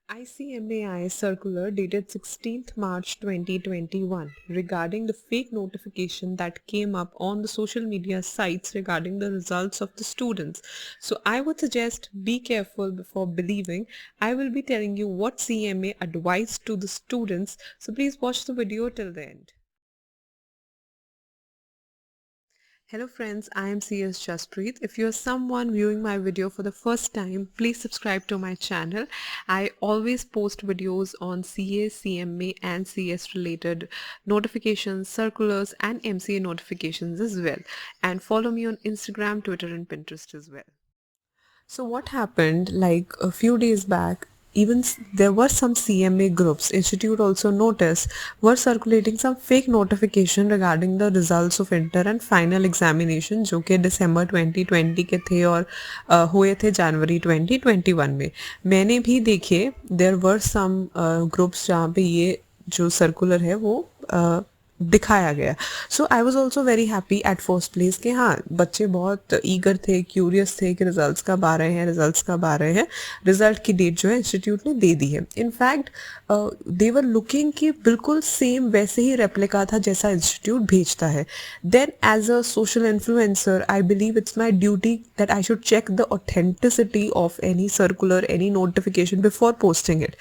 ICMAI circular dated 16th March 2021 regarding the fake notification that came up on the social media sites regarding the results of the students. So I would suggest be careful before believing. I will be telling you what CMA advised to the students. So please watch the video till the end. Hello friends, I am CS Jaspreet. If you are someone viewing my video for the first time, please subscribe to my channel. I always post videos on CA, CMA and CS related notifications, circulars and MCA notifications as well. And follow me on Instagram, Twitter and Pinterest as well. So what happened like a few days back, there were some CMA groups, Institute also noticed, were circulating some fake notification regarding the results of inter and final examination जो कि December 2020 के थे और हुए थे January 2021 में. मैंने भी देखे there were some groups जहाँ पे ये जो circular है वो दिखाया गया. So I was also very happy at first place कि हाँ बच्चे बहुत ईगर थे, क्यूरियस थे कि रिजल्ट्स कब आ रहे हैं, रिजल्ट्स कब आ रहे हैं. रिजल्ट की डेट जो है इंस्टीट्यूट ने दे दी है. इनफैक्ट दे वर लुकिंग कि बिल्कुल सेम वैसे ही रेप्लिका था जैसा इंस्टीट्यूट भेजता है. Then as a social influencer I believe it's my duty that I should check the authenticity of any circular, any notification before posting it.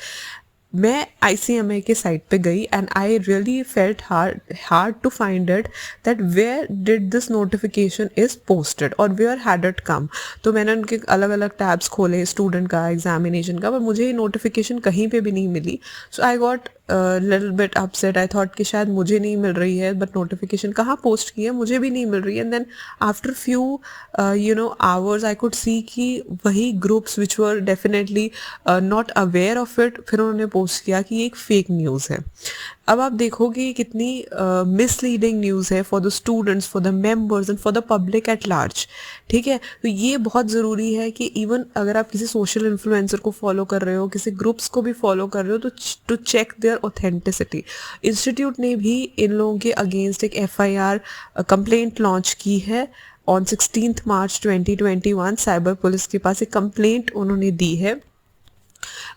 मैं ICMA के site पे गई and I really felt hard to find it that where did this notification is posted और where had it come. तो मैंने उनके अलग अलग टैब्स खोले, स्टूडेंट का, एग्जामिनेशन का, पर मुझे ये नोटिफिकेशन कहीं पे भी नहीं मिली. So I got little bit upset. I thought कि शायद मुझे नहीं मिल रही है, बट नोटिफिकेशन कहाँ पोस्ट की है मुझे भी नहीं मिल रही है. And then after few hours I could see कि वही groups which were definitely not aware of it, फिर उन्होंने पोस्ट किया कि ये एक फेक न्यूज़ है. अब आप देखोगे कितनी मिसलीडिंग न्यूज़ है for the students, for the members and for the public at large. ठीक है, तो ये बहुत ज़रूरी है कि इवन अगर आप किसी सोशल इन्फ्लुएंसर को फॉलो कर रहे हो, किसी ग्रुप्स को भी फॉलो कर रहे हो, तो to check their authenticity. Institute ने भी इन लोगों के अगेंस्ट एक FIR कंप्लेंट लॉन्च की है. ऑन 16 मार्च 2021 साइबर पुलिस के पास एक कंप्लेंट उन्होंने दी है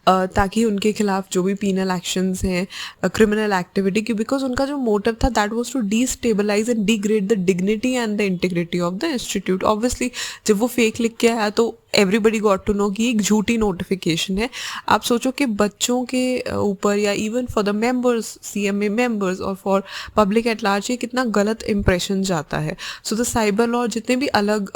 ताकि उनके खिलाफ जो भी पीनल एक्शंस हैं, क्रिमिनल एक्टिविटी की, बिकॉज उनका जो मोटिव था that was to destabilize and degrade the dignity and the integrity of the institute. Obviously जब वो फेक लिख के आया तो एवरीबडी गॉट टू नो कि एक झूठी नोटिफिकेशन है. आप सोचो कि बच्चों के ऊपर या even for the members, CMA members और फॉर पब्लिक एट लार्ज ये कितना गलत इंप्रेशन जाता है. सो द साइबर लॉ, जितने भी अलग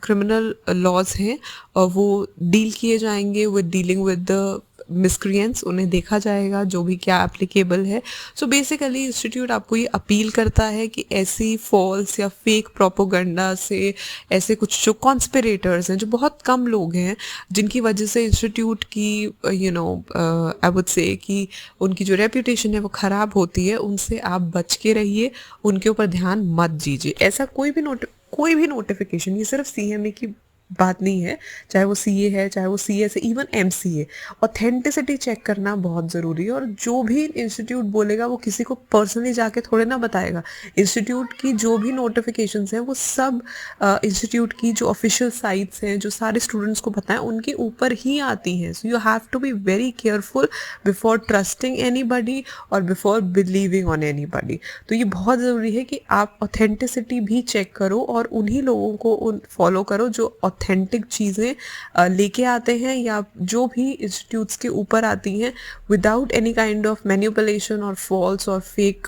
क्रिमिनल लॉज हैं वो डील किए जाएंगे with dealing with the miscreants. उन्हें देखा जाएगा जो भी क्या एप्लीकेबल है. सो बेसिकली इंस्टीट्यूट आपको ये अपील करता है कि ऐसी फॉल्स या फेक प्रोपोगंडा से, ऐसे कुछ जो कॉन्स्पिरेटर्स हैं, जो बहुत कम लोग हैं जिनकी वजह से इंस्टीट्यूट की आई वुड से कि उनकी जो रेपुटेशन है वो ख़राब होती है, उनसे आप बच के रहिए, उनके ऊपर ध्यान मत दीजिए. ऐसा कोई भी नोटिफिकेशन, ये सिर्फ CMA की बात नहीं है, चाहे वो CA है, चाहे वो CS है, इवन MCA, ऑथेंटिसिटी चेक करना बहुत ज़रूरी है. और जो भी इंस्टीट्यूट बोलेगा वो किसी को पर्सनली जाके थोड़े ना बताएगा. इंस्टीट्यूट की जो भी नोटिफिकेशंस हैं वो सब इंस्टीट्यूट की जो ऑफिशियल साइट्स हैं, जो सारे स्टूडेंट्स को बताएं, उनके ऊपर ही आती हैं. So you have to be very careful before trusting anybody और बिफोर बिलीविंग ऑन एनीबडी. तो ये बहुत ज़रूरी है कि आप ऑथेंटिसिटी भी चेक करो और उन्हीं लोगों को फॉलो करो जो ऑथेंटिक चीज़ें लेके आते हैं या जो भी इंस्टीट्यूट्स के ऊपर आती हैं without any kind of manipulation और फॉल्स और फेक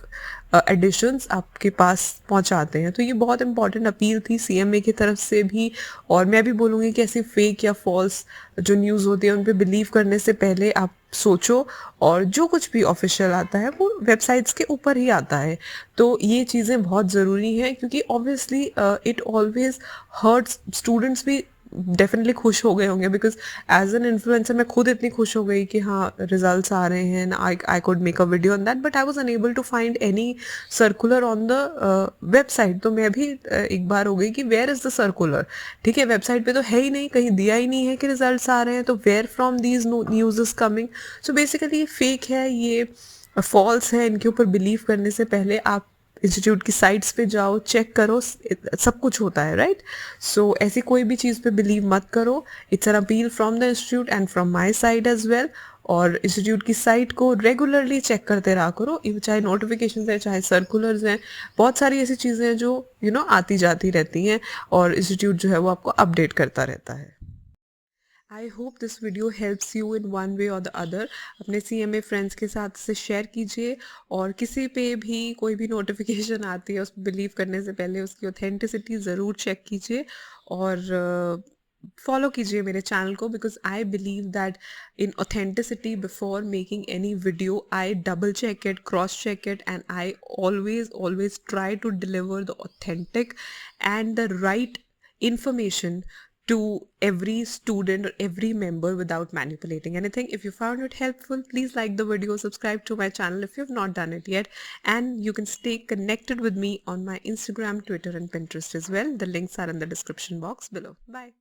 एडिशंस आपके पास पहुंचाते हैं. तो ये बहुत इंपॉर्टेंट अपील थी CMA की तरफ से भी. और मैं भी बोलूँगी कि ऐसी फेक या फॉल्स जो न्यूज़ होती है उन पर बिलीव करने से पहले आप सोचो, और जो कुछ भी ऑफिशियल आता है वो वेबसाइट्स के ऊपर ही आता है. तो ये चीज़ें बहुत ज़रूरी हैं क्योंकि obviously it always hurts. Students भी डेफिनेटली खुश हो गए होंगे बिकॉज एज एन इन्फ्लुएंसर मैं खुद इतनी खुश हो गई कि हाँ रिजल्ट्स आ रहे हैं, I could make a video on that, but I was unable to find any circular on the website. तो मैं भी एक बार हो गई कि वेयर इज़ द सर्कुलर. ठीक है, वेबसाइट पे तो है ही नहीं, कहीं दिया ही नहीं है कि रिजल्ट्स आ रहे हैं, तो where from these news is coming. So basically ये फेक है, ये फॉल्स है, इनके ऊपर बिलीव करने से पहले आप इंस्टीट्यूट की साइट्स पे जाओ, चेक करो, सब कुछ होता है, राइट. सो ऐसी कोई भी चीज़ पे बिलीव मत करो. It's an appeal from the institute and from my side as well. और इंस्टीट्यूट की साइट को रेगुलरली चेक करते रहा करो, चाहे नोटिफिकेशन हैं चाहे सर्कुलर्स हैं, बहुत सारी ऐसी चीज़ें हैं जो आती जाती रहती हैं और इंस्टीट्यूट जो है वो आपको अपडेट करता रहता है। I hope this video helps you in one way और द अदर। अपने CMA फ्रेंड्स के साथ इसे शेयर कीजिए और किसी पे भी कोई भी नोटिफिकेशन आती है उस पर बिलीव करने से पहले उसकी ऑथेंटिसिटी ज़रूर चेक कीजिए और फॉलो कीजिए मेरे चैनल को, because I believe that in authenticity before making any video I double check it, cross check it, and I always try to deliver the authentic and the right information to every student or every member without manipulating anything. If you found it helpful, please like the video, subscribe to my channel if you have not done it yet, and you can stay connected with me on my Instagram, Twitter and Pinterest as well. The links are in the description box below. Bye.